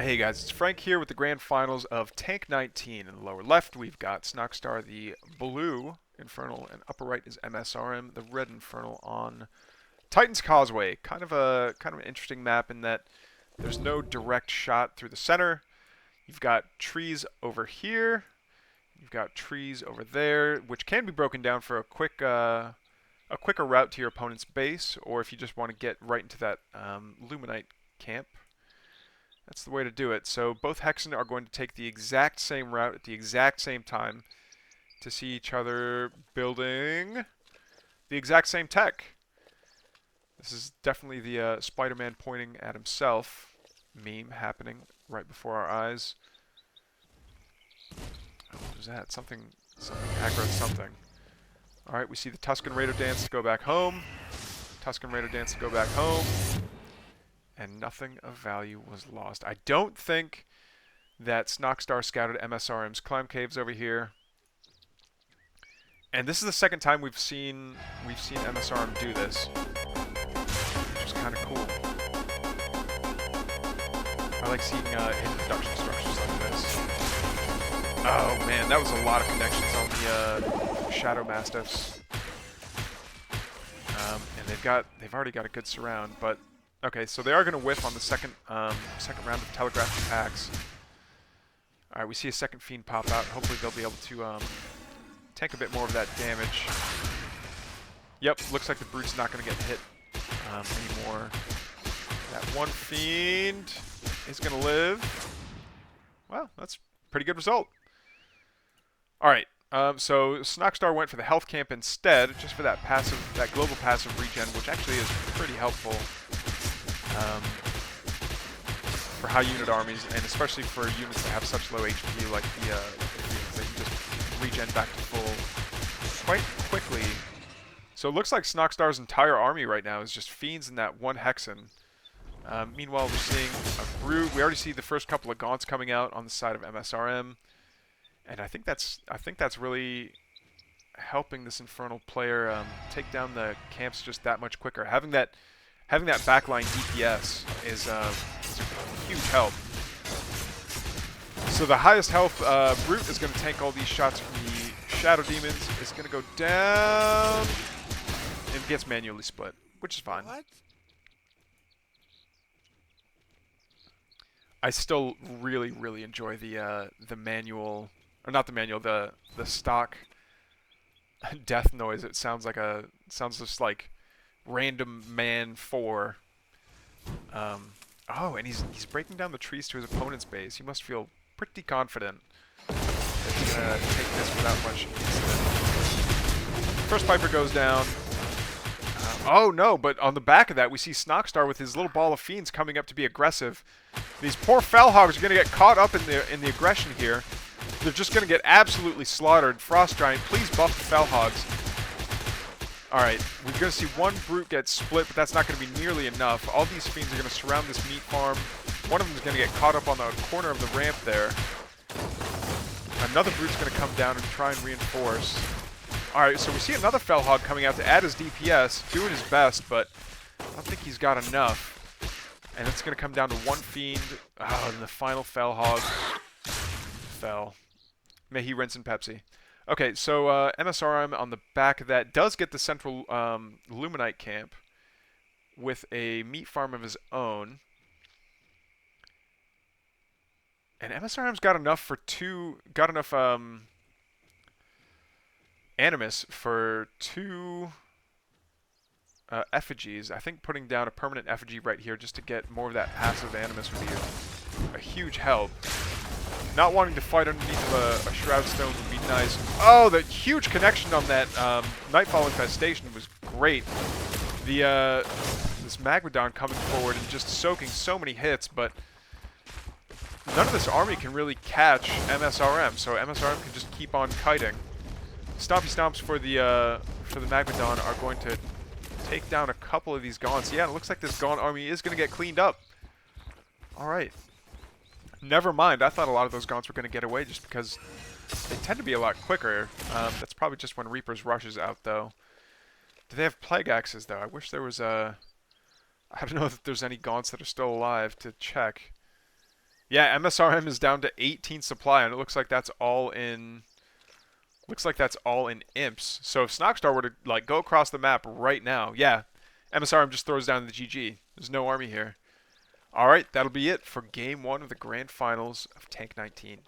Hey guys, it's Frank here with the grand finals of Tank 19. In the lower left, we've got Snoxtar, the blue Infernal, and upper right is msrm, the red Infernal on Titan's Causeway. Kind of an interesting map in that there's no direct shot through the center. You've got trees over here. You've got trees over there, which can be broken down for a quicker route to your opponent's base, or if you just want to get right into that Luminite camp. That's the way to do it. So both Hexen are going to take the exact same route at the exact same time to see each other building the exact same tech. This is definitely the Spider-Man pointing at himself meme happening right before our eyes. Oh, what was that? Something aggro something. Alright, we see the Tusken Raider dance to go back home. Tusken Raider dance to go back home. And nothing of value was lost. I don't think that Snoxtar scouted msrm's climb caves over here. And this is the second time we've seen msrm do this, which is kind of cool. I like seeing hidden production structures like this. Oh man, that was a lot of connections on the Shadow Mastiffs. And they've already got a good surround, but okay, so they are going to whiff on the second round of telegraphed attacks. All right, we see a second fiend pop out. Hopefully they'll be able to tank a bit more of that damage. Yep, looks like the brute's not going to get hit anymore. That one fiend is going to live. Well, that's a pretty good result. All right. So Snoxtar went for the health camp instead, just for that global passive regen, which actually is pretty helpful for high unit armies, and especially for units that have such low HP, like the fiends that can just regen back to full quite quickly. So it looks like Snoxtar's entire army right now is just fiends and that one Hexen. Meanwhile, we're seeing a brute. We already see the first couple of gaunts coming out on the side of msrm. And I think that's really helping this Infernal player take down the camps just that much quicker. Having that backline DPS is a huge help. So the highest health brute is going to tank all these shots from the Shadow Demons. Is going to go down and gets manually split, which is fine. What? I still really enjoy the manual. Or not the manual, the stock death noise. It sounds just like random man 4. Oh, and he's breaking down the trees to his opponent's base. He must feel pretty confident that he's gonna take this without much incident. First Piper goes down. Oh no, but on the back of that we see Snoxtar with his little ball of fiends coming up to be aggressive. These poor Fellhogs are gonna get caught up in the aggression here. They're just going to get absolutely slaughtered. Frost Giant, please buff the Fellhogs. Alright, we're going to see one brute get split, but that's not going to be nearly enough. All these fiends are going to surround this meat farm. One of them is going to get caught up on the corner of the ramp there. Another brute's going to come down and try and reinforce. Alright, so we see another Fellhog coming out to add his DPS, doing his best, but I don't think he's got enough. And it's going to come down to one fiend. Oh, and the final Fellhog fell. May he rinse in Pepsi. Okay, so msrm on the back of that does get the central Luminite camp with a meat farm of his own. And msrm's got enough animus for 2 effigies. I think putting down a permanent effigy right here just to get more of that passive animus would be a huge help. Not wanting to fight underneath of a Shroud Stone would be nice. Oh, the huge connection on that Nightfall Infestation was great. This Magmadon coming forward and just soaking so many hits, but none of this army can really catch msrm, so msrm can just keep on kiting. Stompy Stomps for the Magmadon are going to take down a couple of these Gaunts. Yeah, it looks like this Gaunt army is going to get cleaned up. Alright. Never mind, I thought a lot of those Gaunts were going to get away just because they tend to be a lot quicker. That's probably just when Reaper's rushes out, though. Do they have Plague Axes, though? I wish there was a... I don't know if there's any Gaunts that are still alive to check. Yeah, MSRM is down to 18 supply, and it looks like that's all in. Looks like that's all in imps. So if Snoxtar were to like go across the map right now, yeah, MSRM just throws down the GG. There's no army here. All right, that'll be it for Game 1 of the Grand Finals of Tank 19.